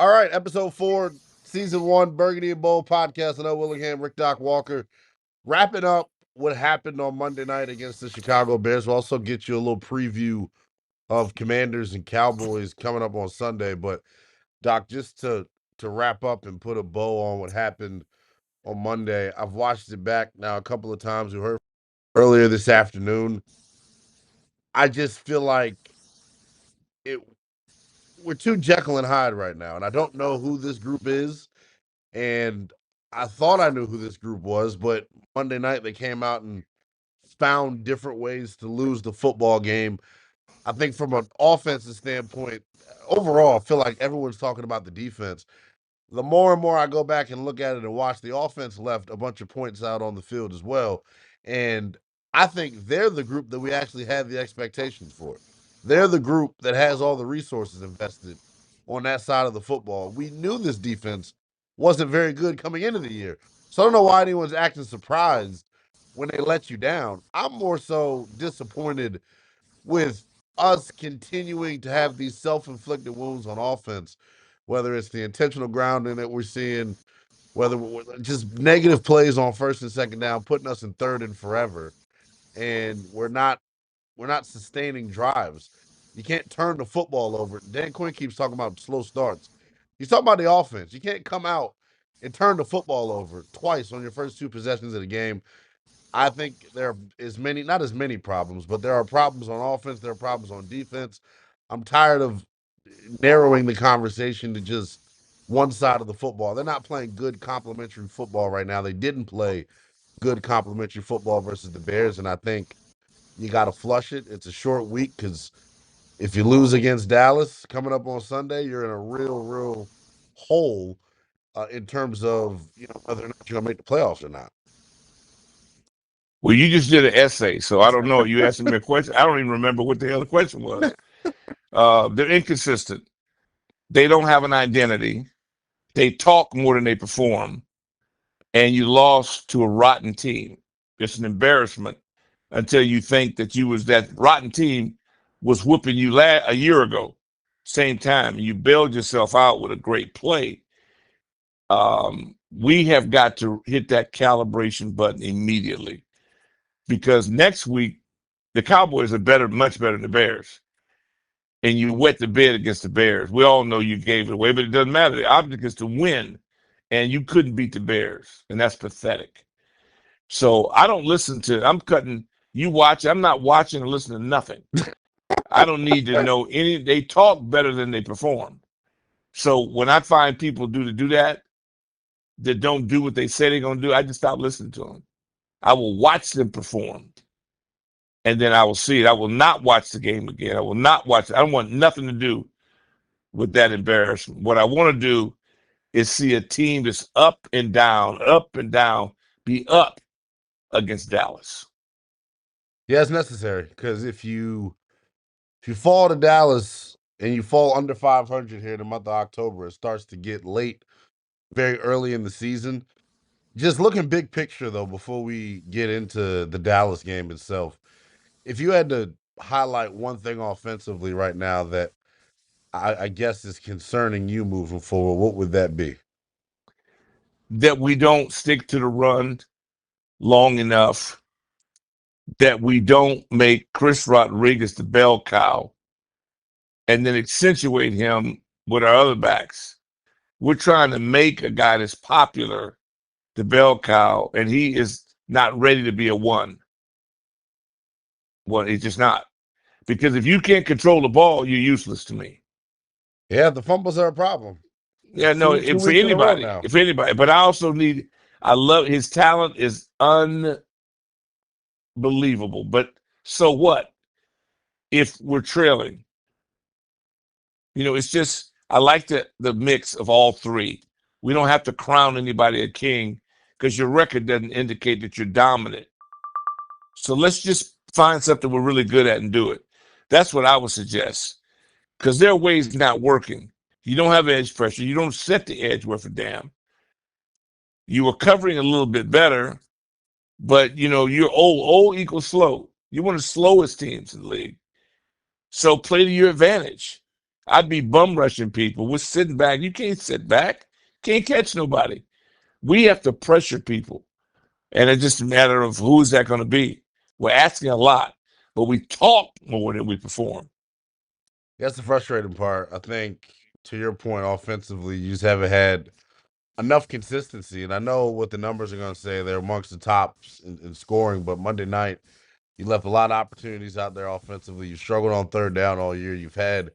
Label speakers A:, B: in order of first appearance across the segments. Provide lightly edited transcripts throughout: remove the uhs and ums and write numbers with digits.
A: All right, episode 4, season 1, Burgundy and Bold podcast. I Willingham, Rick Doc Walker, wrapping up what happened on Monday night against the Chicago Bears. We'll also get you a little preview of Commanders and Cowboys coming up on Sunday. But Doc, just to wrap up and put a bow on what happened on Monday, I've watched it back now a couple of times. We heard earlier this afternoon. I just feel like it. We're too Jekyll and Hyde right now, and I don't know who this group is. And I thought I knew who this group was, but Monday night they came out and found different ways to lose the football game. I think from an offensive standpoint, overall, I feel like everyone's talking about the defense. The more and more I go back and look at it and watch, the offense left a bunch of points out on the field as well. And I think they're the group that we actually had the expectations for. They're the group that has all the resources invested on that side of the football. We knew this defense wasn't very good coming into the year. So I don't know why anyone's acting surprised when they let you down. I'm more so disappointed with us continuing to have these self-inflicted wounds on offense, whether it's the intentional grounding that we're seeing, whether just negative plays on first and second down, putting us in third and forever, and we're not sustaining drives. You can't turn the football over. Dan Quinn keeps talking about slow starts. He's talking about the offense. You can't come out and turn the football over twice on your first two possessions of the game. I think there is many, not as many problems, but there are problems on offense. There are problems on defense. I'm tired of narrowing the conversation to just one side of the football. They're not playing good complementary football right now. They didn't play good complementary football versus the Bears, and I think you got to flush it. It's a short week because if you lose against Dallas coming up on Sunday, you're in a real hole in terms of whether or not you're gonna make the playoffs or not.
B: Well, you just did an essay, so I don't know. You asked me a question. I don't even remember what the hell the question was. They're inconsistent. They don't have an identity. They talk more than they perform. And you lost to a rotten team. It's an embarrassment until you think that you was that rotten team was whooping you a year ago. Same time, you bailed yourself out with a great play. We have got to hit that calibration button immediately because next week the Cowboys are better, much better than the Bears. And you wet the bed against the Bears. We all know you gave it away, but it doesn't matter. The object is to win, and you couldn't beat the Bears, and that's pathetic. So I don't listen to. I'm cutting. You watch. I'm not watching or listening to nothing. I don't need to know any. They talk better than they perform. So when I find people do that don't do what they say they're gonna do, I just stop listening to them. I will watch them perform, and then I will see it. I will not watch the game again. I will not watch it. I don't want nothing to do with that embarrassment. What I want to do is see a team that's up and down, be up against Dallas.
A: Yeah, it's necessary because if you fall to Dallas and you fall under 500 here in the month of October, it starts to get late, very early in the season. Just looking big picture though, before we get into the Dallas game itself, if you had to highlight one thing offensively right now that I guess is concerning you moving forward, what would that be?
B: That we don't stick to the run long enough, that we don't make Chris Rodriguez the bell cow and then accentuate him with our other backs. We're trying to make a guy that's popular the bell cow, and he is not ready to be a one. Well, he's just not. Because if you can't control the ball, you're useless to me.
A: Yeah, the fumbles are a problem.
B: Yeah, no,
A: Two
B: for
A: weeks in a row
B: anybody,
A: now.
B: if anybody. But I also I love his talent is unbelievable. But so what if we're trailing? It's just I like the mix of all three. We don't have to crown anybody a king because your record doesn't indicate that you're dominant. So let's just find something we're really good at and do it. That's what I would suggest. Because there are ways not working. You don't have edge pressure. You don't set the edge worth a damn. You were covering a little bit better, but you're old. Old equals slow. You're one of the slowest teams in the league. So play to your advantage. I'd be bum rushing people. We're sitting back. You can't sit back. Can't catch nobody. We have to pressure people. And it's just a matter of who's that going to be. We're asking a lot, but we talk more than we perform.
A: That's the frustrating part. I think, to your point, offensively, you just haven't had enough consistency. And I know what the numbers are going to say. They're amongst the tops in scoring, but Monday night, you left a lot of opportunities out there offensively. You struggled on third down all year. You've had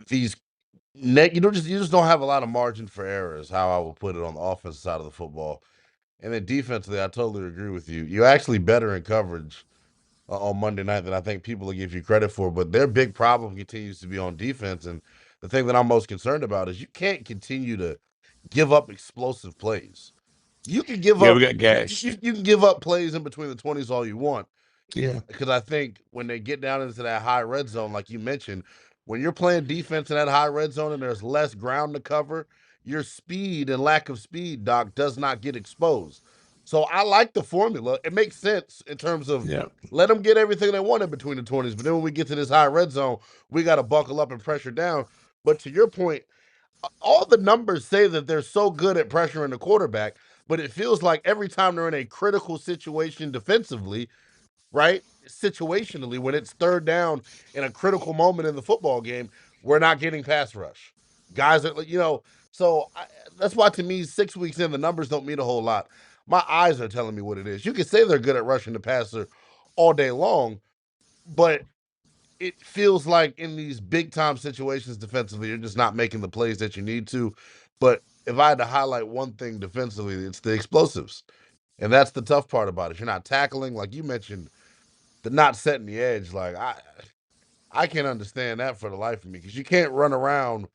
A: these you just don't have a lot of margin for error, is how I would put it on the offensive side of the football. And then defensively, I totally agree with you. You're actually better in coverage on Monday night than I think people will give you credit for. But their big problem continues to be on defense. And the thing that I'm most concerned about is you can't continue to give up explosive plays. You can give
B: Yeah, we
A: up
B: got gashed.
A: you can give up plays in between the 20s all you want.
B: Yeah.
A: Because I think when they get down into that high red zone, like you mentioned, when you're playing defense in that high red zone and there's less ground to cover, your speed and lack of speed, Doc, does not get exposed. So I like the formula. It makes sense in terms of
B: Yeah.
A: let them get everything they want in between the 20s. But then when we get to this high red zone, we got to buckle up and pressure down. But to your point, all the numbers say that they're so good at pressuring the quarterback, but it feels like every time they're in a critical situation defensively, right? Situationally, when it's third down in a critical moment in the football game, we're not getting pass rush. Guys are, that's why to me, 6 weeks in, the numbers don't mean a whole lot. My eyes are telling me what it is. You can say they're good at rushing the passer all day long, but it feels like in these big time situations defensively, you're just not making the plays that you need to. But if I had to highlight one thing defensively, it's the explosives. And that's the tough part about it. You're not tackling, like you mentioned, the not setting the edge. Like I can't understand that for the life of me, because you can't run around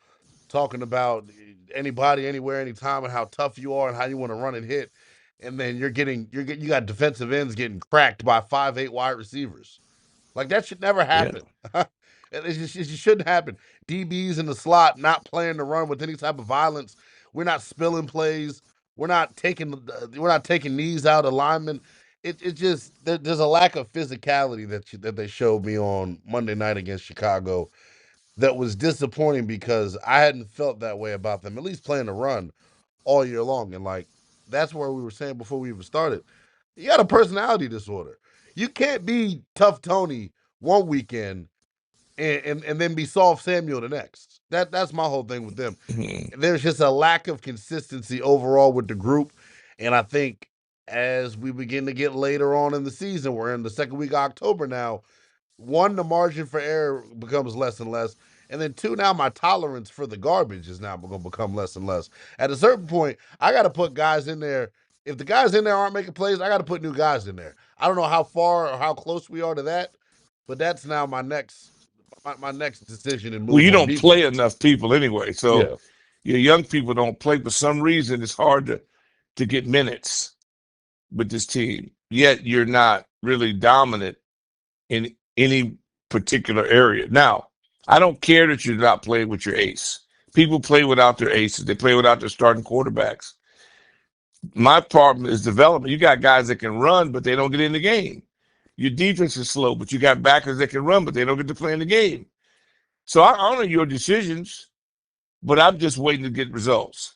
A: talking about anybody, anywhere, anytime, and how tough you are and how you want to run and hit, and then you got defensive ends getting cracked by 5'8" wide receivers. Like that should never
B: Yeah.
A: happen. It just shouldn't happen. DBs in the slot not playing the run with any type of violence. We're not spilling plays. We're not taking knees out of linemen. It just there's a lack of physicality that they showed me on Monday night against Chicago that was disappointing, because I hadn't felt that way about them, at least playing the run all year long. And like that's where we were saying before we even started, you got a personality disorder. You can't be tough Tony one weekend and then be soft Samuel the next. That's my whole thing with them.
B: Mhm.
A: There's just a lack of consistency overall with the group. And I think as we begin to get later on in the season, we're in the second week of October now. One, the margin for error becomes less and less. And then two, now my tolerance for the garbage is now going to become less and less. At a certain point, I got to put guys in there. If the guys in there aren't making plays, I got to put new guys in there. I don't know how far or how close we are to that, but that's now my next decision and
B: Well,
A: move
B: you
A: on
B: don't play
A: defense.
B: enough people anyway. So
A: Yeah.
B: your young people don't play. For some reason, it's hard to get minutes with this team. Yet you're not really dominant in any particular area. Now, I don't care that you're not playing with your ace. People play without their aces. They play without their starting quarterbacks. My problem is development. You got guys that can run, but they don't get in the game. Your defense is slow, but you got backers that can run, but they don't get to play in the game. So I honor your decisions, but I'm just waiting to get results.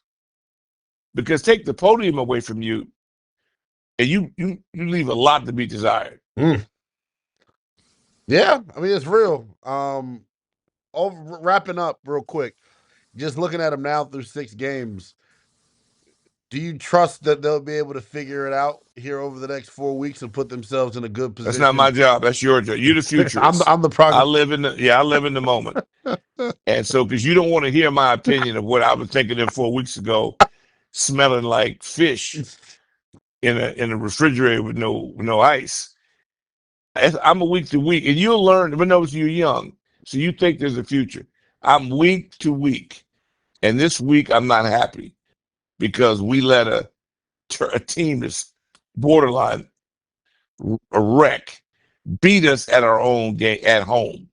B: Because take the podium away from you, and you leave a lot to be desired.
A: Mm. Yeah, I mean it's real. Wrapping up real quick, just looking at them now through 6 games, do you trust that they'll be able to figure it out here over the next 4 weeks and put themselves in a good
B: That's not my
A: position?
B: job. That's your job. You're the futurist.
A: I'm the progress.
B: I live in the moment. And so, because you don't want to hear my opinion of what I was thinking of 4 weeks ago, smelling like fish in a refrigerator with no ice. I'm a week to week, and you'll learn. But no, you're young, so you think there's a future. I'm week to week, and this week I'm not happy because we let a team that's borderline a wreck beat us at our own game at home.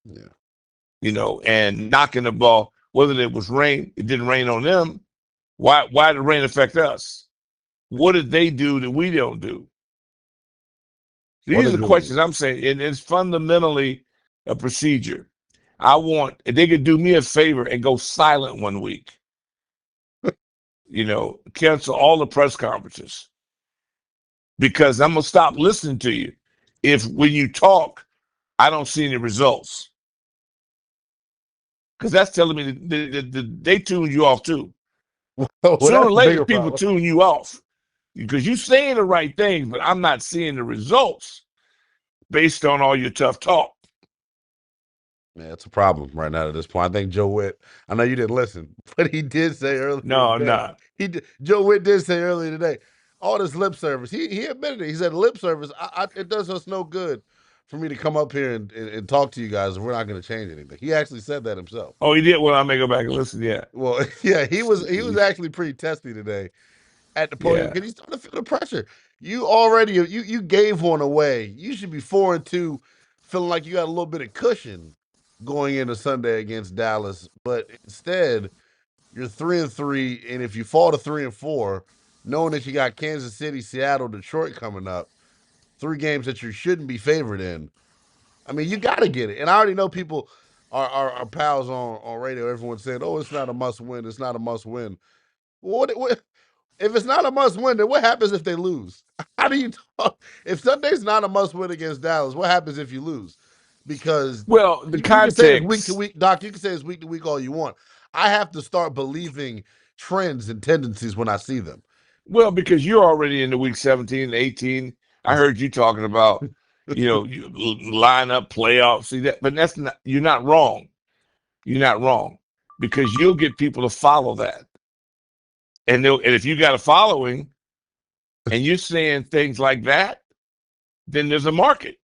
A: Yeah.
B: And knocking the ball. Whether it was rain, it didn't rain on them. Why did rain affect us? What did they do that we don't do?
A: What
B: These are
A: is
B: the
A: it?
B: questions I'm saying, and it's fundamentally a procedure. I want if they could do me a favor and go silent one week. Cancel all the press conferences because I'm gonna stop listening to you if when you talk, I don't see any results. Because that's telling me that they tune you off too.
A: Well,
B: Sooner
A: that's
B: or
A: the
B: later,
A: bigger
B: people
A: problem.
B: tune you off because you're saying the right things, but I'm not seeing the results based on all your tough talk.
A: Yeah, it's a problem right now at this point. I think Joe Witt. I know you didn't listen, but he did say earlier
B: No,
A: today.
B: nah.
A: Joe Witt did say earlier today. All this lip service. He admitted it. He said lip service. It does us no good for me to come up here and talk to you guys, and we're not going to change anything. He actually said that himself.
B: Oh, he did. Well, I may go back and listen. Yeah,
A: Well, yeah, he was actually pretty testy today at the podium
B: yeah.
A: because he started to feel the pressure. You gave one away. You should be 4-2, feeling like you got a little bit of cushion going into Sunday against Dallas, but instead you're 3-3, and if you fall to 3-4, knowing that you got Kansas City, Seattle, Detroit coming up, 3 games that you shouldn't be favored in. I mean, you got to get it. And I already know people are pals on radio. Everyone's saying, "Oh, it's not a must win. It's not a must win." What if it's not a must win, then what happens if they lose? How do you talk? If Sunday's not a must win against Dallas, what happens if you lose? Because
B: Well, the
A: you can say it's week to
B: context.
A: week, Doc. You can say it's week to week all you want. I have to start believing trends and tendencies when I see them.
B: Well, because you're already into week 17 and 18. I heard you talking about, you line up playoffs. See that, but that's not. You're not wrong. You're not wrong because you'll get people to follow that, and if you got a following and you're saying things like that, then there's a market.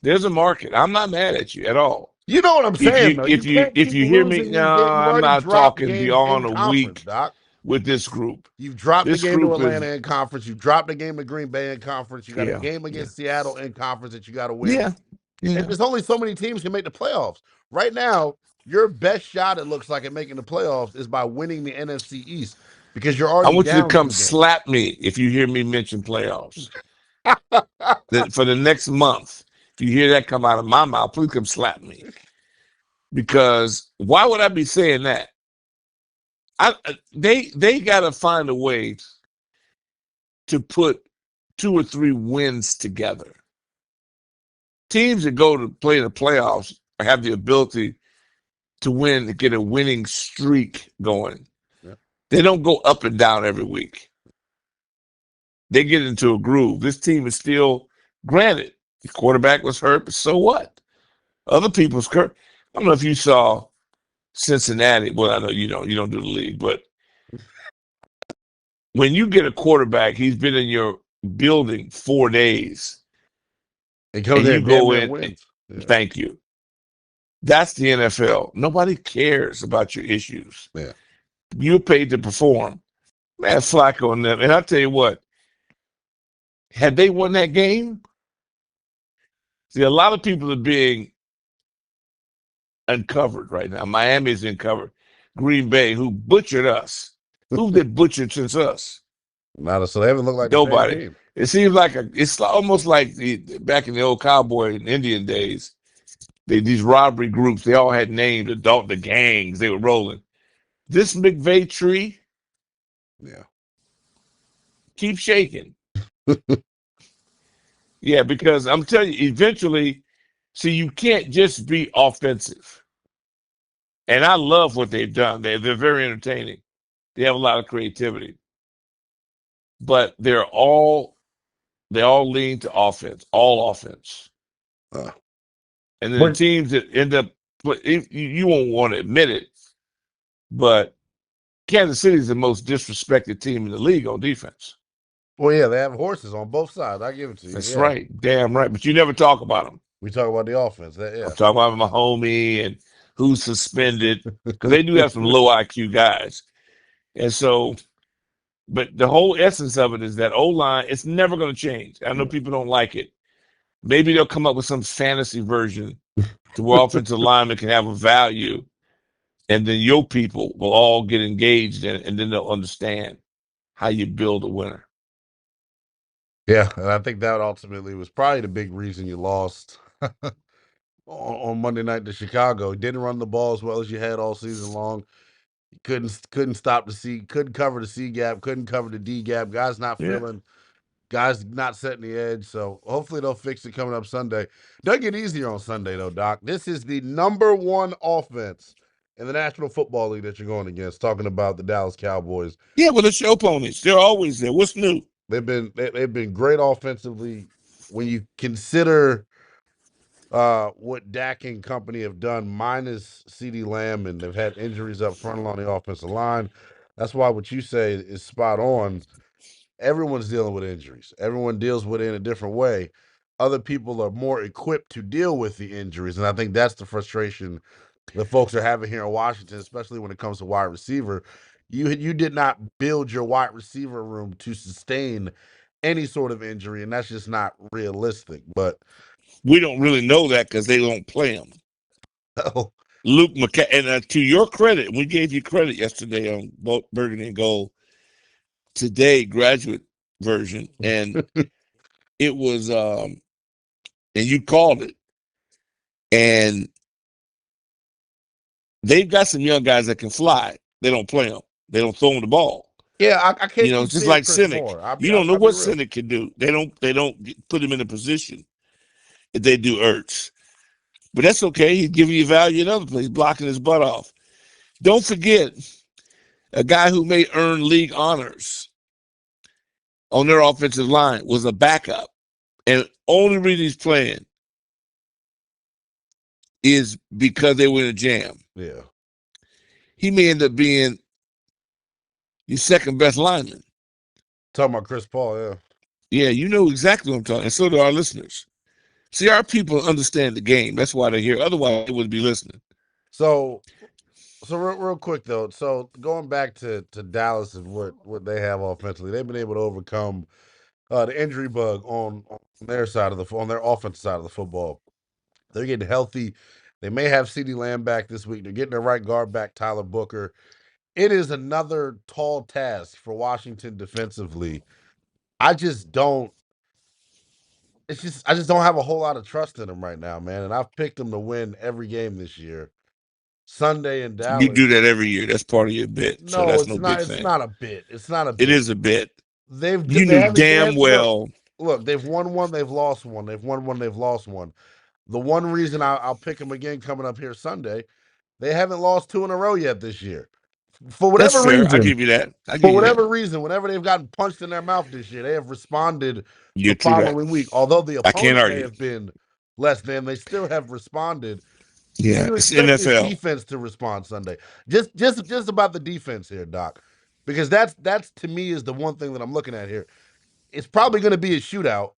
B: There's a market. I'm not mad at you at all.
A: You know what I'm
B: If
A: saying,
B: you
A: though. You
B: if you
A: can't
B: if
A: keep
B: you hear me,
A: losing
B: no,
A: these games. You've
B: I'm
A: already
B: not
A: dropped
B: talking
A: games
B: beyond
A: in
B: a
A: conference,
B: week
A: Doc.
B: with this group.
A: You've dropped the
B: This
A: game to
B: group
A: Atlanta
B: is
A: in conference. You've dropped the game to Green Bay in conference. You got a
B: yeah,
A: game
B: yeah,
A: against Seattle in conference that you got to win.
B: yeah,
A: And
B: yeah.
A: there's only so many teams can make the playoffs. Right now, your best shot, it looks like, at making the playoffs is by winning the NFC East because you're
B: I
A: already
B: want you to
A: down
B: come
A: 2 games.
B: slap me if you hear me mention playoffs. For the next month, if you hear that come out of my mouth, please come slap me. Because why would I be saying that? They got to find a way to put 2 or 3 wins together. Teams that go to play in the playoffs have the ability to win, to get a winning streak going.
A: Yeah.
B: They don't go up and down every week. They get into a groove. This team is still, granted, the quarterback was hurt, but so what? Other people's hurt. I don't know if you saw Cincinnati. Well, I know you don't do the league, but when you get a quarterback, he's been in your building 4 days,
A: And comes
B: and
A: there
B: you
A: and damn
B: go
A: near
B: in,
A: wins. Yeah.
B: thank you. That's the NFL. Nobody cares about your issues.
A: Yeah.
B: You're paid to perform. Man, Flacco and them. And I tell you what, had they won that game, see, a lot of people are being uncovered right now. Miami's uncovered. Green Bay, who butchered us. Who've they butchered since us?
A: So they haven't looked like the same
B: Nobody.
A: team.
B: It seems like it's almost like back in the old cowboy and Indian days. These robbery groups, they all had names, the gangs, they were rolling. This McVay tree
A: Yeah.
B: keeps shaking. Yeah, because I'm telling you, eventually, see, you can't just be offensive. And I love what they've done. They're very entertaining. They have a lot of creativity. But they all lean to offense, all offense.
A: Uh,
B: And then the
A: but
B: teams that end up, you won't want to admit it, but Kansas City is the most disrespected team in the league on defense.
A: well, yeah, they have horses on both sides. I give it to you.
B: That's
A: Yeah.
B: right, damn right. But you never talk about them.
A: We talk about the offense.
B: I'm
A: Yeah.
B: talking about my homie and who's suspended because they do have some low IQ guys. And so, but the whole essence of it is that O line, it's never going to change. I know people don't like it. Maybe they'll come up with some fantasy version to where offensive linemen can have a value, and then your people will all get engaged in it, and then they'll understand how you build a winner.
A: Yeah, and I think that ultimately was probably the big reason you lost on Monday night to Chicago. Didn't run the ball as well as you had all season long. Couldn't stop the C, couldn't cover the C gap, couldn't cover the D gap. Guys not
B: Yeah.
A: feeling, guys not setting the edge. So hopefully they'll fix it coming up Sunday. Doesn't get easier on Sunday though, Doc. This is the number one offense in the National Football League that you're going against. Talking about the Dallas Cowboys.
B: Yeah, well, it's your opponents. They're always there. What's new?
A: They've been great offensively when you consider what Dak and company have done, minus CeeDee Lamb, and they've had injuries up front along the offensive line. That's why what you say is spot on. Everyone's dealing with injuries. Everyone deals with it in a different way. Other people are more equipped to deal with the injuries, and I think that's the frustration the folks are having here in Washington, especially when it comes to wide receiver. You did not build your wide receiver room to sustain any sort of injury, and that's just not realistic. But
B: We don't really know that because they don't play them.
A: oh,
B: Luke McCa, and to your credit, we gave you credit yesterday on Burgundy and Gold. Today, graduate version, and it was, and you called it, and they've got some young guys that can fly. They don't play them. They don't throw them the ball.
A: yeah, I
B: You
A: can't
B: know,
A: keep
B: it's just
A: seeing
B: like
A: Chris
B: Cynic.
A: Moore.
B: You don't know
A: I'll be
B: what
A: real.
B: Cynic can do. They don't put him in a position if they do Ertz. But that's okay. He's giving you value in other places, blocking his butt off. Don't forget a guy who may earn league honors on their offensive line was a backup. And only reason he's playing is because they were in a jam.
A: Yeah,
B: He may end up being your second best lineman.
A: talking about Chris Paul. Yeah.
B: Yeah, you know exactly what I'm talking. And so do our listeners. See, our people understand the game. That's why they're here. Otherwise, they wouldn't be listening.
A: So real quick though. So going back to Dallas and what they have offensively, they've been able to overcome the injury bug on their side of on their offensive side of the football. They're getting healthy. They may have CeeDee Lamb back this week. They're getting their right guard back, Tyler Booker. It is another tall task for Washington defensively. I just don't. It's just I just don't have a whole lot of trust in them right now, man. And I've picked them to win every game this year. Sunday in
B: You do
A: Dallas.
B: that every year. That's part of your bit. So
A: No,
B: that's
A: it's
B: no
A: not.
B: big
A: It's
B: thing.
A: not a bit. It's not a
B: It
A: bit.
B: is a bit.
A: They've
B: You
A: they
B: knew
A: haven't they
B: damn
A: have look
B: well.
A: look. They've won one. They've lost one. They've won one. They've lost one. The one reason I'll pick them again coming up here Sunday, they haven't lost two in a row yet this year. For
B: That's
A: whatever
B: fair. I
A: reason,
B: give you that. I
A: for
B: give you that.
A: whatever reason, whenever they've gotten punched in their mouth this year, they have responded the
B: You're true that.
A: following week. Although the
B: I can't
A: opponent may
B: argue.
A: have been less than, they still have responded. Do
B: Yeah,
A: you
B: it's
A: expect this
B: NFL.
A: defense to respond Sunday? Just about the defense here, Doc, because that's to me is the one thing that I'm looking at here. It's probably going to be a shootout,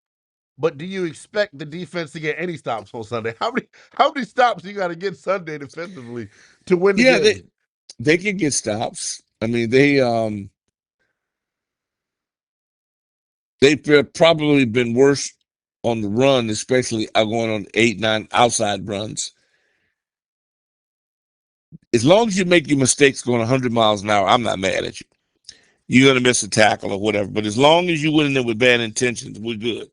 A: but do you expect the defense to get any stops on Sunday? How many stops you got to get Sunday defensively to win the
B: Yeah,
A: game?
B: they can get stops. I mean, they've probably been worse on the run, especially going on 8, 9 outside runs. As long as you make your mistakes going 100 miles an hour, I'm not mad at you. You're gonna miss a tackle or whatever, but as long as you went in there with bad intentions, we're good.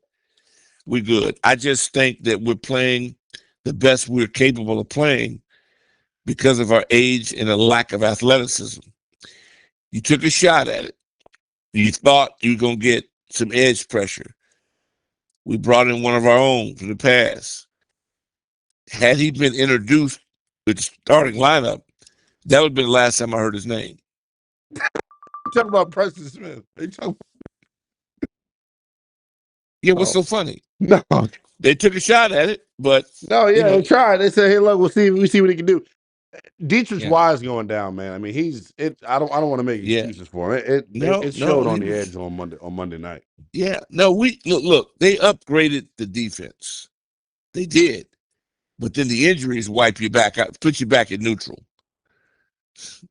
B: We're good. I just think that we're playing the best we're capable of playing because of our age and a lack of athleticism. You took a shot at it. You thought you were gonna get some edge pressure. We brought in one of our own from the past. Had he been introduced with the starting lineup, that would have been the last time I heard his name.
A: You talking about Preston Smith? They talking
B: Yeah, what's
A: about,
B: so funny?
A: no,
B: They took a shot at it, but
A: no,
B: you
A: yeah, they
B: know,
A: tried. They said, "Hey, look, we see what he can do." Dietrich's
B: yeah,
A: wise going down, man. I mean, he's it. I don't want to make
B: yeah.
A: excuses for him. It
B: No,
A: showed
B: he
A: on the
B: was.
A: edge on Monday night.
B: Yeah, no. We look. They upgraded the defense. They did, but then the injuries wipe you back out, put you back at neutral.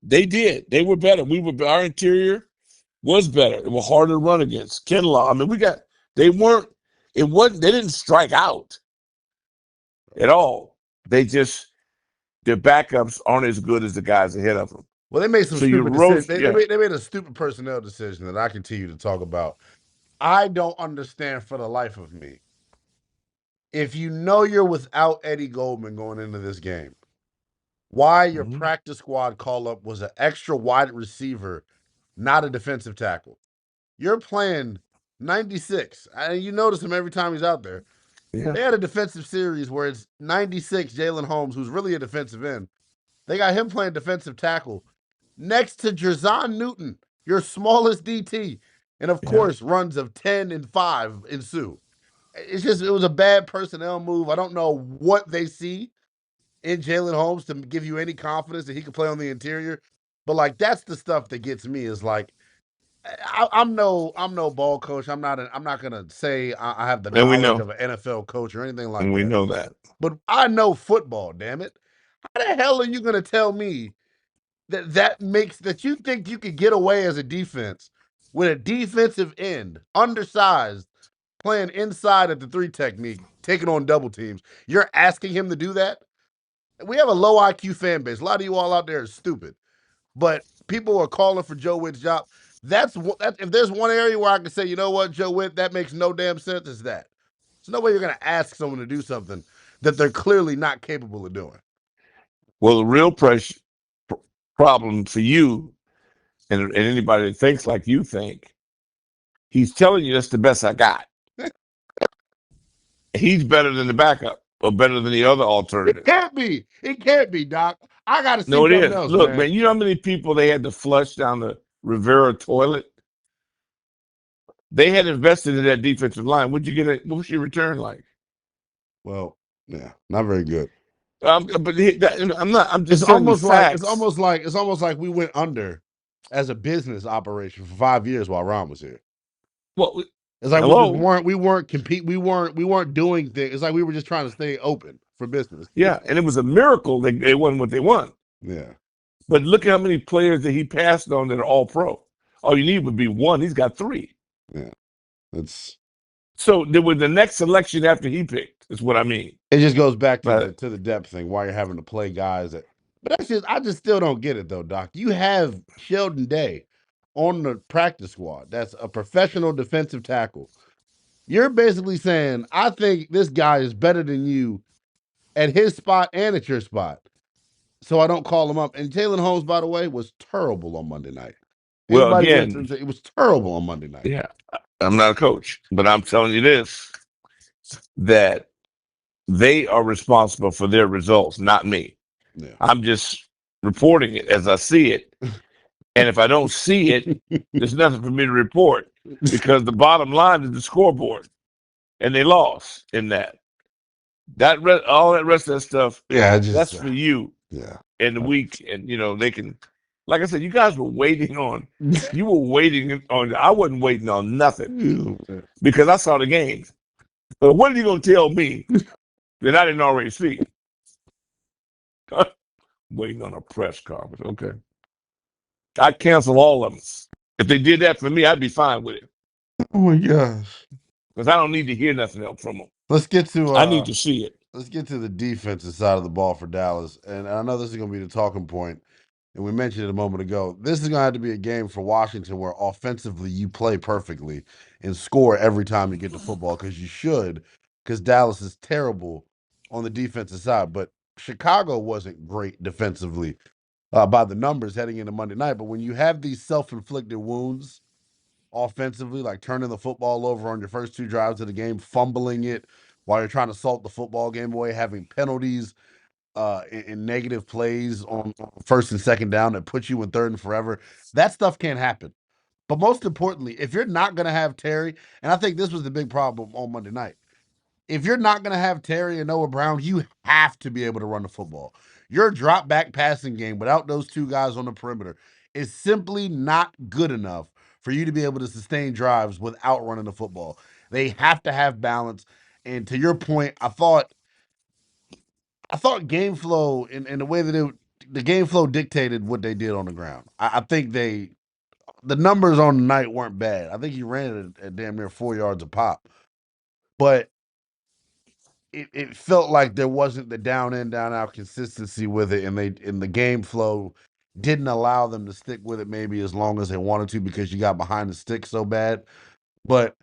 B: They did. They were better. Our interior was better. It was harder to run against. Kinlaw. I mean, we got. They weren't. It wasn't. They didn't strike out at all. They just their backups aren't as good as the guys ahead of them.
A: Well, they made some
B: So you
A: stupid decisions.
B: roast.
A: They, they
B: Yeah.
A: made they made a stupid personnel decision that I continue to talk about. I don't understand for the life of me if you know you're without Eddie Goldman going into this game, why your practice squad call up was an extra wide receiver, not a defensive tackle. You're playing 96. And you notice him every time he's out there.
B: Yeah.
A: They had a defensive series where it's 96 Jalen Holmes, who's really a defensive end. They got him playing defensive tackle next to Jerzon Newton, your smallest DT. And of course, runs of 10 and 5 ensue. It's just, it was a bad personnel move. I don't know what they see in Jalen Holmes to give you any confidence that he can play on the interior. But like, that's the stuff that gets me is like, I'm no ball coach. I'm not gonna say I have the
B: And we
A: knowledge
B: know.
A: of an NFL coach or anything like
B: And we
A: that.
B: know that.
A: But I know football. Damn it! How the hell are you gonna tell me that you think you could get away as a defense with a defensive end, undersized, playing inside of the 3 technique, taking on double teams? You're asking him to do that? We have a low IQ fan base. A lot of you all out there are stupid, but people are calling for Joe Witt's job. That's if there's one area where I can say, you know what, Joe Witt, that makes no damn sense. Is that there's no way you're going to ask someone to do something that they're clearly not capable of doing.
B: Well, the real problem for you and anybody that thinks like you think, he's telling you that's the best I got. He's better than the backup or better than the other alternative.
A: It can't be. It can't be, Doc. I got to see
B: No, it
A: something
B: is.
A: else,
B: Look,
A: man.
B: man, you know how many people they had to flush down the Rivera toilet? They had invested in that defensive line. What was your return like?
A: Well, yeah, not very good.
B: But I'm not. I'm just
A: It's
B: telling you
A: almost like
B: facts.
A: it's almost like we went under as a business operation for 5 years while Ron was here.
B: Well,
A: It's like
B: hello?
A: we weren't doing things. It's like we were just trying to stay open for business.
B: Yeah, and it was a miracle they won what they won.
A: Yeah.
B: But look at how many players that he passed on that are all pro. All you need would be one. He's got 3.
A: Yeah. It's
B: So there was the next selection after he picked, is what I mean.
A: it just goes back to the depth thing, why you're having to play guys that but I just still don't get it though, Doc. You have Sheldon Day on the practice squad. That's a professional defensive tackle. You're basically saying, I think this guy is better than you at his spot and at your spot. So I don't call him up. And Jalen Holmes, by the way, was terrible on Monday night.
B: Well,
A: Anybody
B: again,
A: it was terrible on Monday night.
B: yeah, I'm not a coach, but I'm telling you this, that they are responsible for their results, not me.
A: Yeah.
B: I'm just reporting it as I see it. And if I don't see it, there's nothing for me to report because the bottom line is the scoreboard. And they lost in that. All that rest of that stuff,
A: Yeah,
B: that's for you.
A: Yeah.
B: In the week, and they can, like I said, you guys were waiting on. You were waiting on. I wasn't waiting on nothing because I saw the games. But what are you going to tell me that I didn't already see? Waiting on a press conference. Okay, I'd cancel all of them. If they did that for me, I'd be fine with it.
A: Oh my gosh!
B: Because I don't need to hear nothing else from them.
A: Let's get to.
B: I need to see it.
A: Let's get to the defensive side of the ball for Dallas, and I know this is going to be the talking point. And we mentioned it a moment ago. This is going to have to be a game for Washington where offensively you play perfectly and score every time you get the football because you should, because Dallas is terrible on the defensive side. But Chicago wasn't great defensively by the numbers heading into Monday night. But when you have these self-inflicted wounds offensively, like turning the football over on your first 2 drives of the game, fumbling it while you're trying to salt the football game away, having penalties in negative plays on first and second down that put you in third and forever. That stuff can't happen. But most importantly, if you're not going to have Terry, and I think this was the big problem on Monday night, if you're not going to have Terry and Noah Brown, you have to be able to run the football. Your drop back passing game without those 2 guys on the perimeter is simply not good enough for you to be able to sustain drives without running the football. They have to have balance. And to your point, I thought game flow in the way that the game flow dictated what they did on the ground. I think the numbers on the night weren't bad. I think he ran it at damn near 4 yards a pop, but it felt like there wasn't the down in, down out consistency with it, and the game flow didn't allow them to stick with it maybe as long as they wanted to because you got behind the stick so bad. But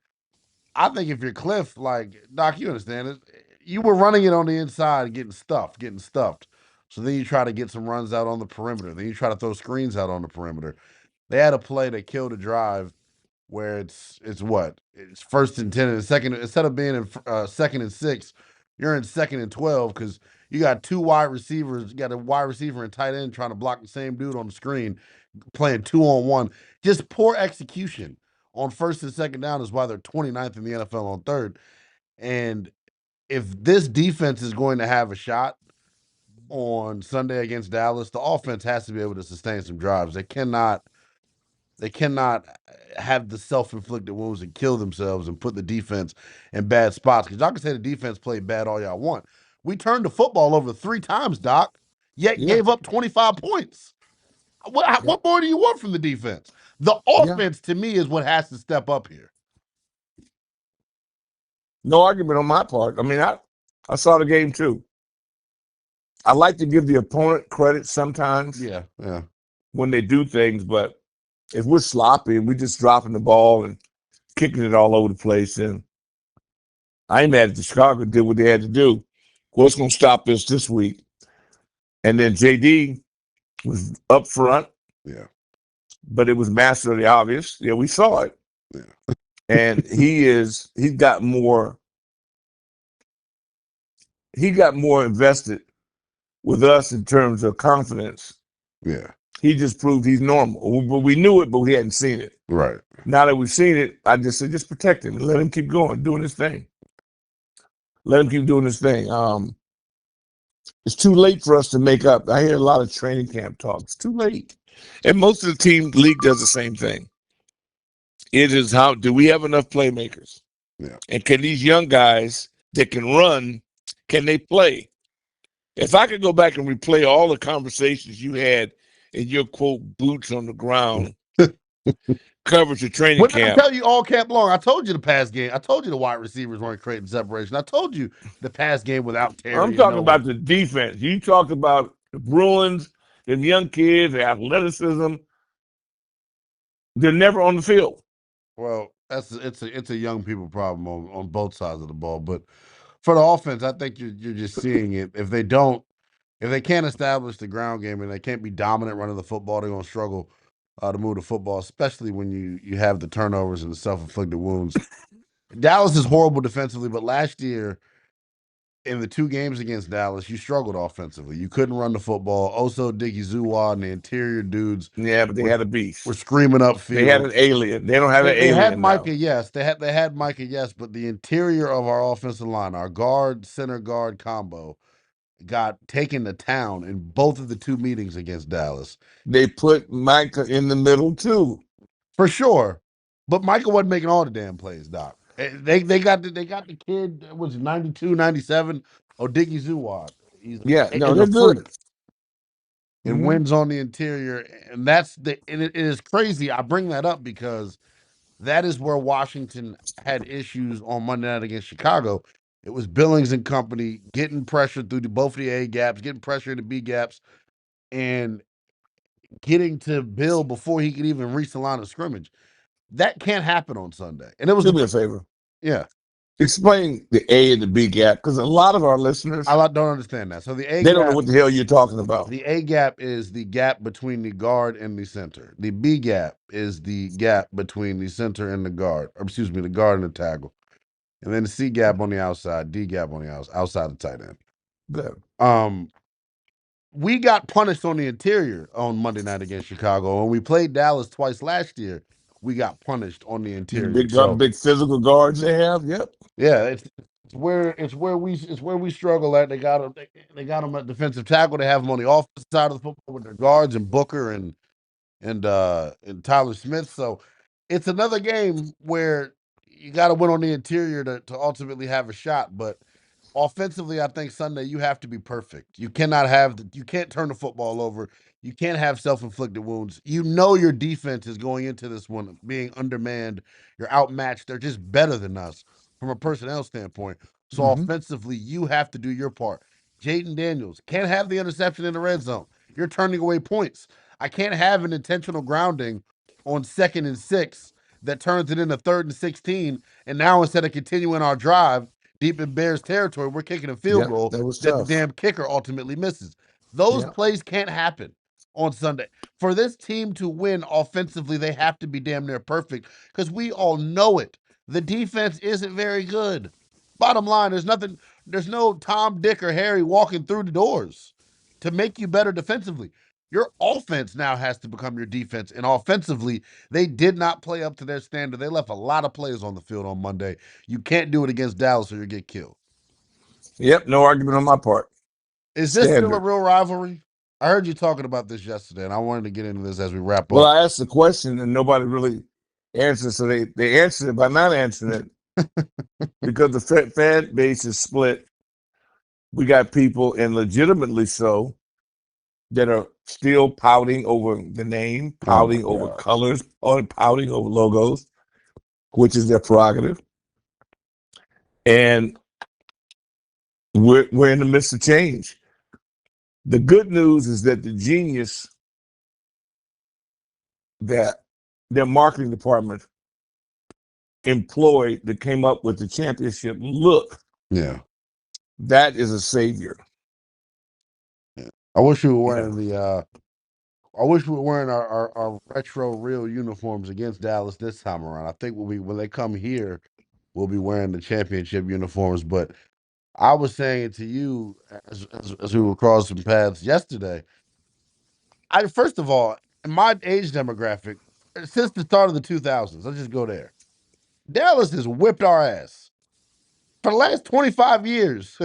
A: I think if you're Cliff, like Doc, you understand it. you were running it on the inside, getting stuffed. So then you try to get some runs out on the perimeter. Then you try to throw screens out on the perimeter. They had a play that killed a drive where it's what? It's 1st and 10 and second. Instead of being in 2nd and 6, you're in 2nd and 12 because you got two wide receivers. You got a wide receiver and tight end trying to block the same dude on the screen, playing 2-on-1. Just poor execution on 1st and 2nd down is why they're 29th in the NFL on third. And if this defense is going to have a shot on Sunday against Dallas, the offense has to be able to sustain some drives. They cannot have the self-inflicted wounds and kill themselves and put the defense in bad spots. Because y'all can say the defense played bad all y'all want. We turned the football over 3 times, Doc, yet gave up 25 points. What more do you want from the defense? The offense, to me, is what has to step up here.
B: No argument on my part. I mean, I saw the game too. I like to give the opponent credit sometimes.
A: Yeah.
B: When they do things, but if we're sloppy and we're just dropping the ball and kicking it all over the place, and I ain't mad at the Chicago did what they had to do. What's going to stop us this week? And then JD was up front.
A: Yeah.
B: But it was master of the obvious. Yeah, we saw it.
A: Yeah.
B: And he's got more invested with us in terms of confidence.
A: Yeah.
B: He just proved he's normal. We knew it, but we hadn't seen it.
A: Right.
B: Now that we've seen it, I just said, just protect him and let him keep going, doing his thing. Let him keep doing his thing. It's too late for us to make up. I hear a lot of training camp talk. It's too late. And most of the league does the same thing. It is how do we have enough playmakers?
A: Yeah.
B: And can these young guys that can run, can they play? If I could go back and replay all the conversations you had in your quote boots on the ground coverage of training
A: What did I
B: camp.
A: tell you all camp long? I told you the pass game. I told you the wide receivers weren't creating separation. I told you the pass game without Terry.
B: I'm talking about the defense. You talked about the Bruins, the young kids, the athleticism. They're never on the field.
A: Well, it's a young people problem on both sides of the ball. But for the offense, I think you're just seeing it. If they can't establish the ground game and they can't be dominant running the football, they're gonna struggle to move the football, especially when you have the turnovers and the self-inflicted wounds. Dallas is horrible defensively, but last year in the 2 games against Dallas, you struggled offensively. You couldn't run the football. Also, Diggy and the interior dudes.
B: Yeah, but they had a beast.
A: We're screaming upfield.
B: They had an alien. They don't have an alien.
A: They had
B: now.
A: Micah, yes. They had Micah, yes, but the interior of our offensive line, our guard, center guard combo, got taken to town in both of the 2 meetings against Dallas.
B: They put Micah in the middle too.
A: For sure. But Micah wasn't making all the damn plays, Doc. They got the kid that was 92, 97, Diggy Zuwad.
B: They're good.
A: And wins on the interior. And it is crazy. I bring that up because that is where Washington had issues on Monday night against Chicago. It was Billings and company getting pressure through both the A gaps, getting pressure in the B gaps, and getting to Bill before he could even reach the line of scrimmage. That can't happen on Sunday. And it was
B: do me a favor.
A: Yeah.
B: Explain the A and the B gap, because a lot of our listeners
A: don't understand that. So the A
B: they
A: gap,
B: don't know what the hell you're talking about.
A: The A gap is the gap between the guard and the center. The B gap is the gap between the center and the guard. Or excuse me, the guard and the tackle. And then the C gap on the outside, D gap on the outside the tight end.
B: Good.
A: We got punished on the interior on Monday night against Chicago. When we played Dallas twice last year, we got punished on the interior.
B: Big physical guards they have. Yep.
A: Yeah, it's where we struggle at. They got them at defensive tackle. They have them on the offensive side of the football with their guards and Booker and Tyler Smith. So it's another game where you got to win on the interior to ultimately have a shot. But offensively, I think Sunday you have to be perfect. You cannot you can't turn the football over. You can't have self-inflicted wounds. You know your defense is going into this one being undermanned. You're outmatched. They're just better than us from a personnel standpoint. So offensively, you have to do your part. Jaden Daniels can't have the interception in the red zone. You're turning away points. I can't have an intentional grounding on 2nd and 6 that turns it into 3rd and 16. And now instead of continuing our drive, deep in Bears territory. We're kicking a field
B: Yeah,
A: goal
B: that was
A: that the
B: tough.
A: damn kicker ultimately misses. Those
B: Yeah.
A: plays can't happen on Sunday. For this team to win offensively, they have to be damn near perfect because we all know it. The defense isn't very good. Bottom line, there's no Tom, Dick, or Harry walking through the doors to make you better defensively. Your offense now has to become your defense. And offensively, they did not play up to their standard. They left a lot of plays on the field on Monday. You can't do it against Dallas or you'll get killed.
B: Yep, no argument on my part.
A: Is this still a
B: Standard.
A: real rivalry? I heard you talking about this yesterday, and I wanted to get into this as we wrap
B: Well,
A: up.
B: I asked the question and nobody really answered, so they answered it by not answering it because the fan base is split. We got people, and legitimately so, that are still pouting over the name,
A: Oh my
B: pouting over
A: God.
B: colors, or pouting over logos, which is their prerogative. And we're in the midst of change. The good news is that the genius that their marketing department employed that came up with the championship look,
A: Yeah.
B: that is a savior.
A: Yeah. I wish we were
B: Yeah.
A: wearing I wish we were wearing our retro real uniforms against Dallas this time around. I think when they come here, we'll be wearing the championship uniforms. But I was saying to you as we were crossing paths yesterday, I first of all, in my age demographic, since the start of the 2000s, let's just go there. Dallas has whipped our ass. For the last 25 years,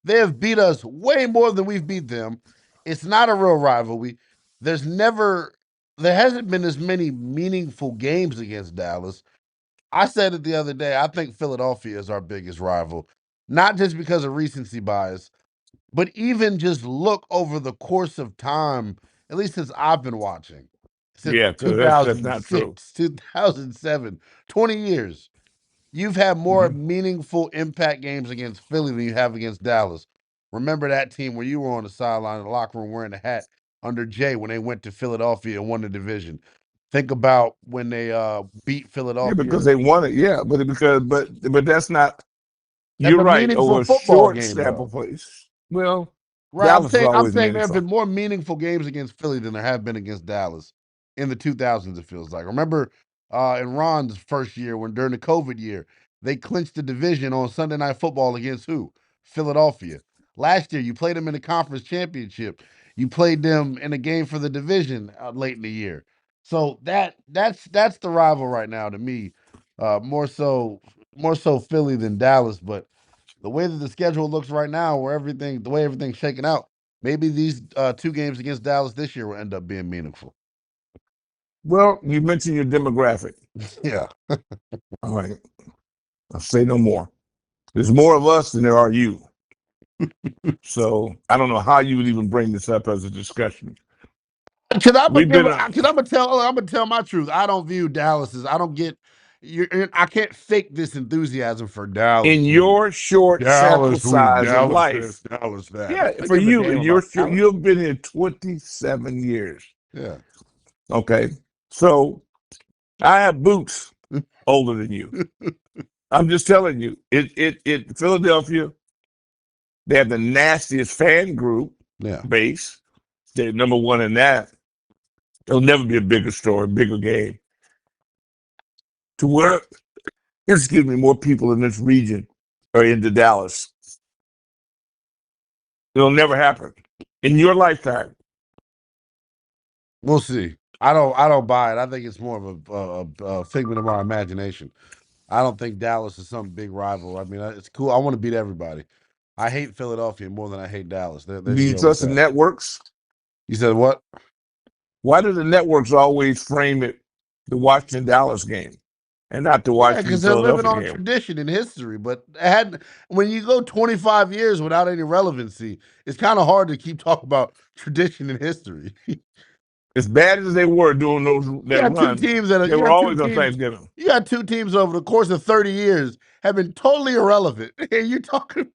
A: they have beat us way more than we've beat them. It's not a real rivalry. There's never, there hasn't been as many meaningful games against Dallas. I said it the other day. I think Philadelphia is our biggest rival, not just because of recency bias, but even just look over the course of time, at least since I've been watching, since
B: Yeah, because that's not true.
A: 2006, 2007, 20 years. You've had more
B: Mhm.
A: meaningful impact games against Philly than you have against Dallas. Remember that team where you were on the sideline in the locker room wearing a hat under Jay when they went to Philadelphia and won the division. Think about when they beat
B: Yeah,
A: Philadelphia.
B: because they won it. Yeah, but that's not.
A: That's
B: You're
A: a
B: right.
A: meaningful
B: Over a
A: football
B: short
A: game,
B: sample
A: though.
B: place. Well,
A: Right. I'm
B: Dallas is
A: saying I'm
B: always
A: saying there have
B: meaningful.
A: been more meaningful games against Philly than there have been against Dallas in the 2000s, it feels like. Remember in Ron's first year when during the COVID year, they clinched the division on Sunday Night Football against who? Philadelphia. Last year, you played them in the conference championship. You played them in a game for the division late in the year. So that's the rival right now to me. More so Philly than Dallas, but the way that the schedule looks right now, the way everything's shaking out, maybe these two games against Dallas this year will end up being meaningful.
B: Well, you mentioned your demographic.
A: Yeah.
B: All right. I'll say no more. There's more of us than there are you. So I don't know how you would even bring this up as a discussion.
A: Because I'm gonna
B: We've
A: give,
B: been
A: because I'm gonna tell my truth. I don't view Dallas as I don't get. I can't fake this enthusiasm for Dallas.
B: in your short sample size of
A: Dallas this,
B: life.
A: Dallas that.
B: Yeah,
A: I don't
B: for
A: give a
B: you,
A: damn
B: in
A: about
B: your short,
A: Dallas.
B: you've been here 27 years.
A: Yeah.
B: Okay. So I have boots older than you. I'm just telling you, it Philadelphia, they have the nastiest fan group
A: Yeah.
B: base. They're number one in that. There'll never be a bigger story, bigger game. To where, excuse me, more people in this region are into Dallas. It'll never happen in your lifetime.
A: We'll see. I don't buy it. I think it's more of a figment of our imagination. I don't think Dallas is some big rival. I mean, it's cool. I want to beat everybody. I hate Philadelphia more than I hate Dallas. There
B: Do
A: you
B: you
A: go with
B: trust the
A: that.
B: networks?
A: You said what?
B: Why do the networks always frame it the Washington Dallas game and not the
A: Yeah,
B: Washington
A: because they're living
B: Philadelphia
A: on
B: game?
A: tradition and history. But it had when you go 25 years without any relevancy, it's kind of hard to keep talking about tradition and history.
B: As bad as they were doing
A: You
B: that
A: got two
B: run,
A: teams that are,
B: they
A: you
B: were
A: got two
B: always on
A: teams.
B: Thanksgiving.
A: You got two teams over the course of 30 years have been totally irrelevant. And you're talking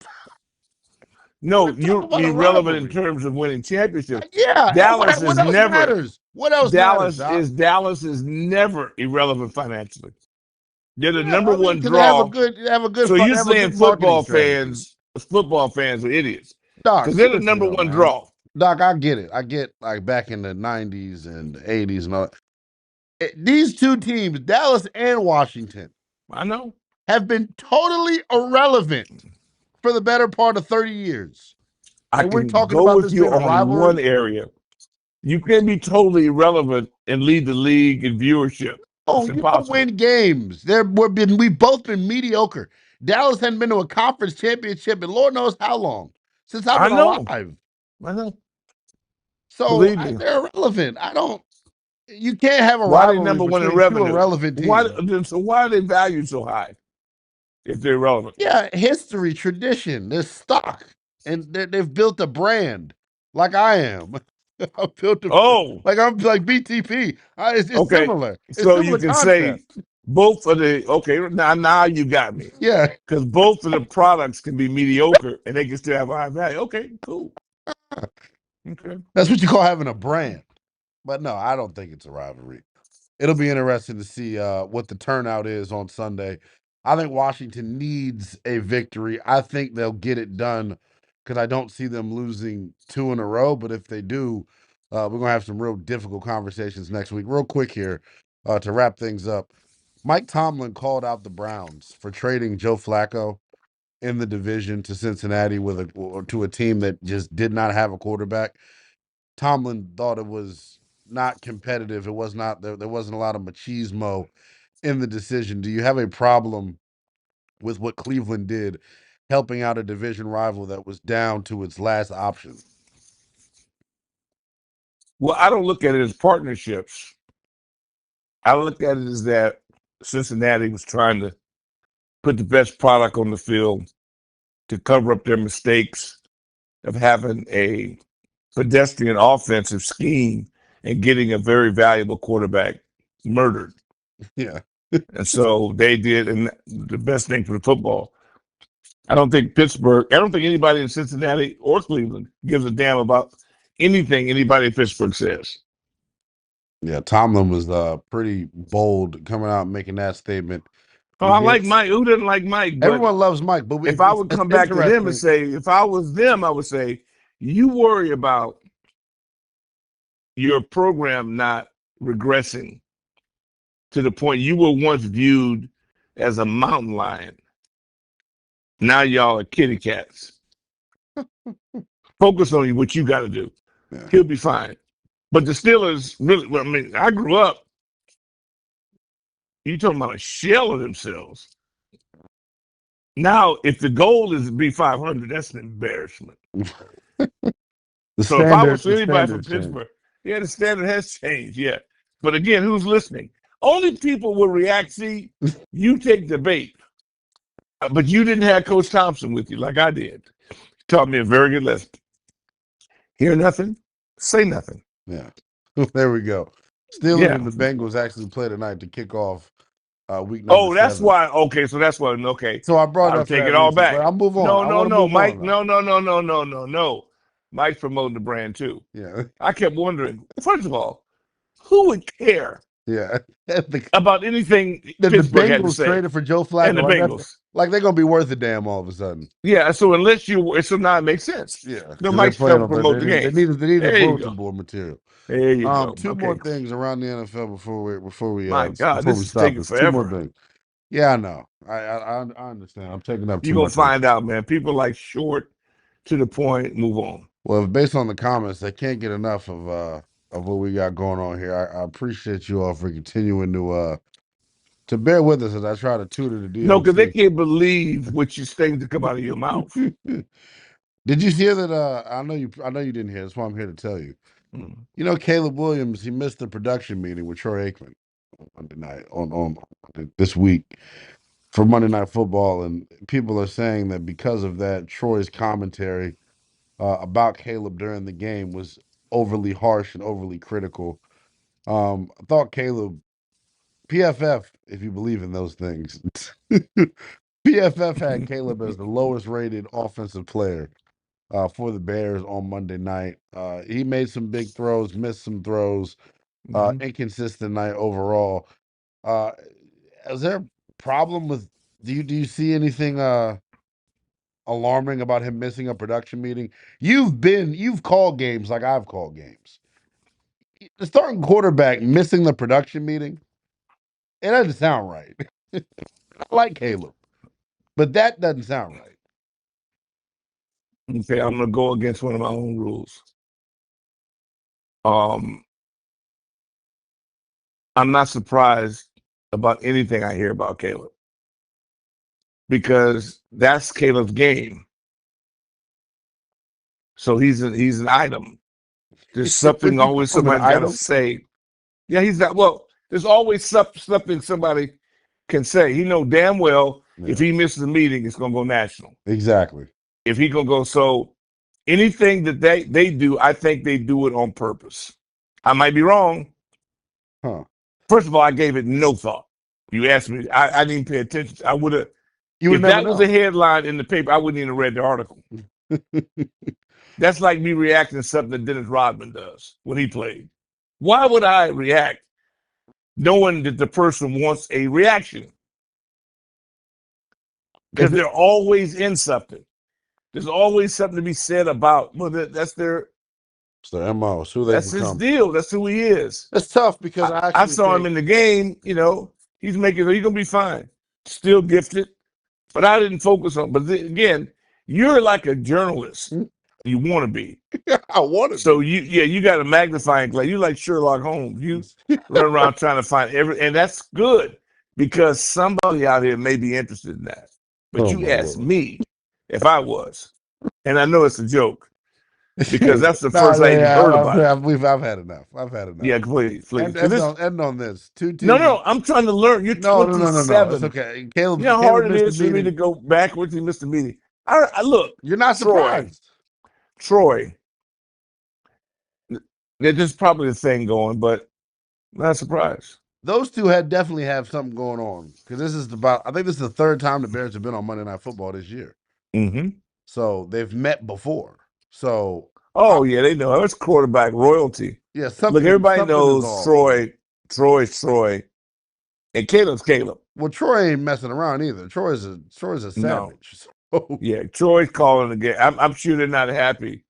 B: No,
A: we're talking
B: you're
A: about a
B: irrelevant in
A: rivalry.
B: terms of winning championships.
A: Yeah, and
B: Dallas
A: what
B: is
A: else
B: never
A: matters? What else matters,
B: Dallas
A: Doc?
B: is Dallas is never irrelevant financially. They're the
A: Yeah,
B: number
A: I mean,
B: one
A: because they have a
B: draw.
A: good,
B: So you're
A: they have a
B: saying
A: good marketing strategy.
B: football fans are idiots
A: Doc,
B: because they're the
A: seriously
B: number
A: though,
B: one
A: man.
B: draw.
A: Doc, I get it. I get like back in the '90s and '80s and all. These two teams, Dallas and Washington,
B: I know.
A: have been totally irrelevant for the better part of 30 years.
B: I
A: And we're
B: can
A: talking
B: go
A: about
B: with
A: this
B: you
A: being a
B: on one
A: rivalry.
B: area. You can't be totally irrelevant and lead the league in viewership.
A: Oh,
B: It's
A: you don't
B: impossible.
A: win games. We've both been mediocre. Dallas hadn't been to a conference championship in Lord knows how long since I've
B: I
A: been
B: know.
A: alive.
B: I know.
A: So
B: Believe me.
A: they're irrelevant. I don't. You can't have a
B: Why are they
A: rivalry
B: number one in
A: between two
B: revenue?
A: irrelevant
B: Why
A: teams.
B: so why are they valued so high if they're relevant?
A: Yeah, history, tradition, there's stock, and they've built a brand like I am. I built a
B: Oh,
A: like I'm like BTP. It's
B: okay.
A: similar. It's
B: So you
A: similar
B: can say
A: concept.
B: both of the okay, now you got me.
A: Yeah,
B: Because both of the products can be mediocre and they can still have a high value. Okay, cool. Okay.
A: that's what you call having a brand. But no, I don't think it's a rivalry. It'll be interesting to see what the turnout is on Sunday. I think Washington needs a victory. I think they'll get it done because I don't see them losing two in a row. But if they do, we're gonna have some real difficult conversations next week. Real quick here to wrap things up. Mike Tomlin called out the Browns for trading Joe Flacco in the division to Cincinnati to a team that just did not have a quarterback. Tomlin thought it was not competitive. It was not there wasn't a lot of machismo in the decision. Do you have a problem with what Cleveland did, helping out a division rival that was down to its last option?
B: Well, I don't look at it as partnerships. I look at it as that Cincinnati was trying to put the best product on the field to cover up their mistakes of having a pedestrian offensive scheme and getting a very valuable quarterback murdered.
A: Yeah.
B: And so they did and the best thing for the football. I don't think anybody in Cincinnati or Cleveland gives a damn about anything anybody in Pittsburgh says.
A: Yeah, Tomlin was pretty bold coming out and making that statement.
B: Oh,
A: He
B: I
A: did.
B: like Mike. Who doesn't like Mike? But
A: Everyone loves Mike, but
B: if I would
A: it's
B: come back to them and
A: interesting.
B: say, if I was them, I would say, you worry about your program not regressing to the point you were once viewed as a mountain lion. Now y'all are kitty cats. Focus on what you got to do.
A: Yeah.
B: He'll be fine. But the Steelers really, I mean, I grew up, you talking about a shell of themselves. Now, if the goal is to be 500, that's an embarrassment. So if I was
A: The
B: anybody from
A: standard change.
B: Pittsburgh, yeah, the standard has changed, yeah. But again, who's listening? Only people will react. See, you take the bait, but you didn't have Coach Thompson with you like I did. He taught me a very good lesson. Hear nothing, say nothing.
A: Yeah. There we go. Steelers and
B: Yeah.
A: the Bengals actually play tonight to kick off week number
B: Oh, that's
A: 7.
B: why. Okay, so that's why. Okay,
A: So I brought it
B: I'll
A: up for
B: take
A: that
B: it all
A: reason, but
B: back.
A: I'll move on.
B: No,
A: I
B: no,
A: want to
B: no,
A: move on
B: Mike.
A: now.
B: No. Mike's promoting the brand too.
A: Yeah.
B: I kept wondering. First of all, who would care
A: Yeah.
B: about anything
A: The
B: Pittsburgh had to
A: Bengals
B: say?
A: traded for Joe
B: And
A: Flacco
B: the Bengals.
A: like they're gonna be worth a damn all of a sudden.
B: Yeah, so now it makes sense.
A: Yeah,
B: No,
A: because they're
B: Mike's
A: playing
B: helping
A: on, but
B: promote the game.
A: they needed
B: There you
A: bulletin
B: go.
A: board material.
B: There you go.
A: Two more
B: Okay.
A: things around the NFL
B: My God,
A: before
B: this
A: we
B: is
A: stop
B: taking
A: this. Two more
B: forever.
A: things. Yeah, I know. I understand. I'm taking up
B: You're
A: too
B: gonna
A: much of it.
B: find out, man. People like short, to the point, move on.
A: Well, based on the comments, I can't get enough of what we got going on here. I appreciate you all for continuing to bear with us as I try to tutor the
B: No, because they
A: DOT.
B: can't believe what you things that come out of your mouth.
A: Did you hear that? I know you didn't hear. That's why I'm here to tell you.
B: Mm.
A: You know, Caleb Williams, he missed the production meeting with Troy Aikman on Monday night on this week for Monday Night Football, and people are saying that because of that, Troy's commentary about Caleb during the game was overly harsh and overly critical. I thought Caleb PFF, if you believe in those things, PFF had Caleb as the lowest rated offensive player for the Bears on Monday night. He made some big throws, missed some throws,
B: Mm-hmm.
A: inconsistent night overall. Uh, is there problem with do you see anything alarming about him missing a production meeting? You've called games like I've called games. The starting quarterback missing the production meeting, it doesn't sound right. I like Caleb, but that doesn't sound right.
B: Okay, I'm gonna go against one of my own rules. I'm not surprised about anything I hear about Caleb because that's Caleb's game. So he's an item. There's something always
A: From an
B: somebody's got to
A: item.
B: say. Yeah, he's not. Well, there's always something somebody can say. He know damn well if he misses a meeting, it's gonna go national.
A: Exactly.
B: If he gonna go, so anything that they do, I think they do it on purpose. I might be wrong.
A: Huh.
B: First of all, I gave it no thought. You asked me, I didn't pay attention. I would have. If that was a headline in the paper, I wouldn't even have read the article. That's like me reacting to something that Dennis Rodman does when he played. Why would I react knowing that the person wants a reaction? Because they're always in something. There's always something to be said about. Well, that's their
A: MO.
B: That's his deal. That's who he is.
A: It's tough because
B: I saw him in the game. You know, he's gonna be fine. Still gifted, but I didn't focus on. But again, you're like a journalist. You want to be.
A: I want to.
B: So you got a magnifying glass. You like Sherlock Holmes. You run around trying to find and that's good because somebody out here may be interested in that. But you asked me if I was, and I know it's a joke because that's the first I even heard about it.
A: I've had enough.
B: Yeah, please.
A: End on this. 2 teams.
B: No, I'm trying to learn. You're 27.
A: No. It's okay. Caleb,
B: you know how hard it is for me to go backwards and miss the meeting. I look.
A: You're not surprised.
B: Troy. There's probably a thing going, but not surprised.
A: Those two definitely have something going on because I think this is the third time the Bears have been on Monday Night Football this year.
B: Mm-hmm.
A: So they've met before. So
B: yeah, they know it's quarterback royalty.
A: Yeah,
B: look, everybody knows Troy, and Caleb's Caleb.
A: Well, Troy ain't messing around either. Troy's a savage.
B: No.
A: So.
B: Yeah, Troy's calling the game. I'm sure they're not happy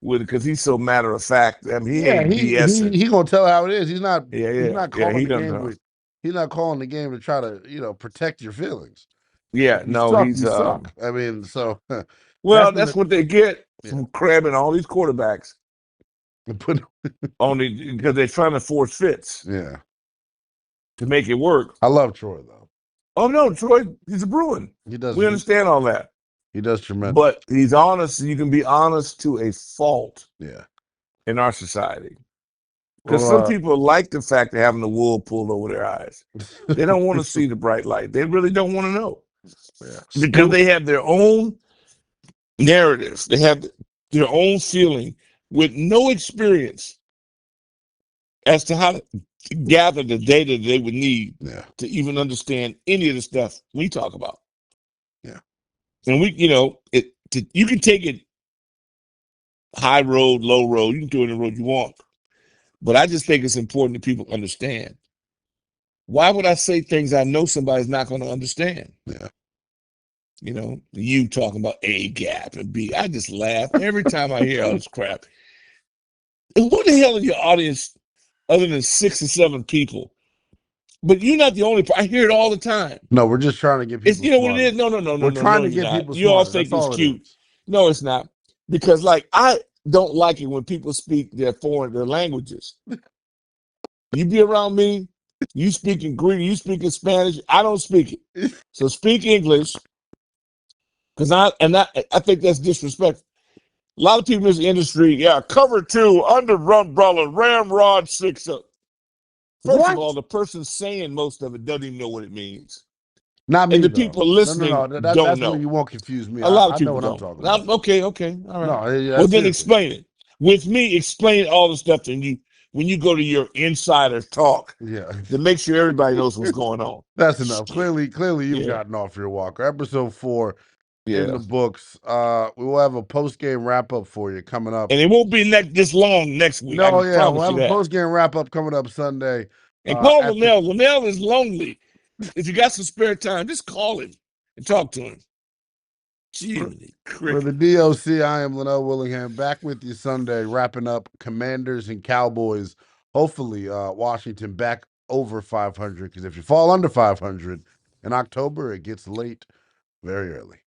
B: with it because he's so matter of fact. I mean, he ain't BSing.
A: He gonna tell how it is. He's not.
B: Yeah.
A: He's not calling the game. He's not calling the game to try to protect your feelings.
B: Yeah,
A: you suck. I mean, so.
B: Well, that's what they get from crabbing all these quarterbacks. Only because they're trying to force fits.
A: Yeah.
B: To make it work.
A: I love Troy though.
B: Oh no, Troy, he's a Bruin.
A: He does.
B: We understand all that.
A: He does tremendous.
B: But he's honest. You can be honest to a fault.
A: Yeah.
B: In our society. Because some people like the fact of having the wool pulled over their eyes. They don't want to see the bright light. They really don't want to know.
A: Yeah.
B: Because they have their own narratives. They have their own feeling with no experience as to how to gather the data they would need to even understand any of the stuff we talk about.
A: Yeah.
B: And you can take it high road, low road. You can do it the road you want. But I just think it's important that people understand. Why would I say things I know somebody's not going to understand?
A: Yeah.
B: You talking about A gap and B. I just laugh every time I hear all this crap. And what the hell is your audience other than 6 or 7 people? But you're not the only. I hear it all the time.
A: No, we're just trying to get people.
B: You know what it is? No.
A: We're trying to get people.
B: You all think it's cute. No, it's not. Because I don't like it when people speak their languages. You be around me, you speaking Greek, you speaking Spanish. I don't speak it. So speak English. Because I think that's disrespectful. A lot of people in this industry, cover 2, under umbrella, ramrod 6 up. First of all, the person saying most of it doesn't even know what it means.
A: Not me.
B: And the people listening don't know.
A: You won't confuse me.
B: A lot of people
A: know what
B: don't.
A: I'm talking about.
B: Okay, all right. Well, then explain it. With me, explain all the stuff that when you go to your insider talk.
A: Yeah.
B: To make sure everybody knows what's going on.
A: That's enough. Clearly, you've gotten off your walker. Episode 4 in the books. We will have a post-game wrap-up for you coming up.
B: And it won't be this long next week.
A: No, we'll have a post-game wrap-up coming up Sunday.
B: And call Lynnell. Lynnell is lonely. If you got some spare time, just call him and talk to him. Jiminy
A: For the
B: cricket.
A: DOC, I am Lynnell Willingham, back with you Sunday, wrapping up Commanders and Cowboys. Hopefully, Washington back over 500, because if you fall under 500 in October, it gets late very early.